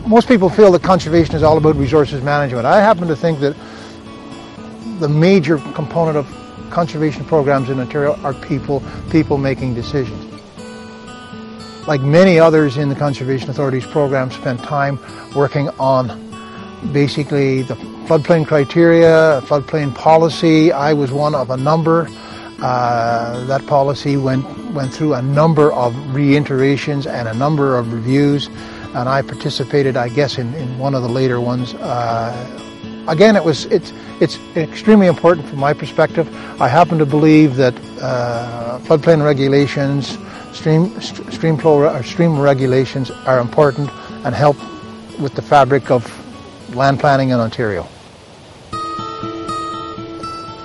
Most people feel that conservation is all about resources management. I happen to think that the major component of conservation programs in Ontario are people making decisions. Like many others in the Conservation Authority's program, spent time working on basically the floodplain criteria, floodplain policy. I was one of a number. That policy went through a number of reiterations and a number of reviews, and I participated, I guess, in one of the later ones. Again, it's extremely important from my perspective. I happen to believe that floodplain regulations, stream regulations are important and help with the fabric of land planning in Ontario.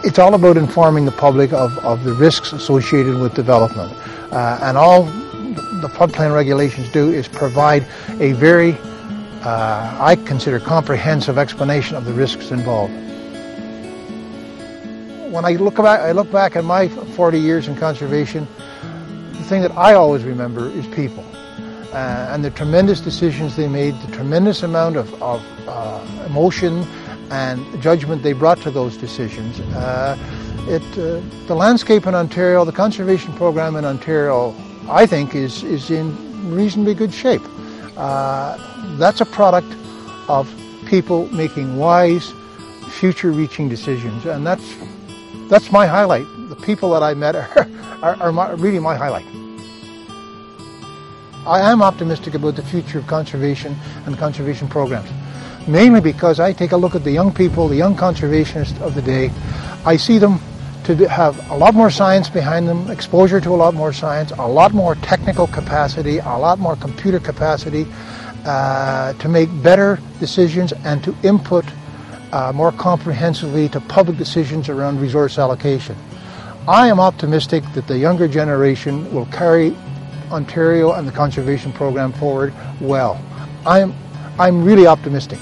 It's all about informing the public of the risks associated with development, and all the floodplain regulations do is provide a very, I consider, comprehensive explanation of the risks involved. When I look back at my 40 years in conservation, the thing that I always remember is people, and the tremendous decisions they made, the tremendous amount of emotion and judgment they brought to those decisions. The landscape in Ontario, the conservation program in Ontario, I think is in reasonably good shape. That's a product of people making wise, future-reaching decisions, and that's my highlight. The people that I met are really my highlight. I am optimistic about the future of conservation and conservation programs, mainly because I take a look at the young people, the young conservationists of the day. I see them to have a lot more science behind them, exposure to a lot more science, a lot more technical capacity, a lot more computer capacity to make better decisions and to input more comprehensively to public decisions around resource allocation. I am optimistic that the younger generation will carry Ontario and the conservation program forward well. I'm really optimistic.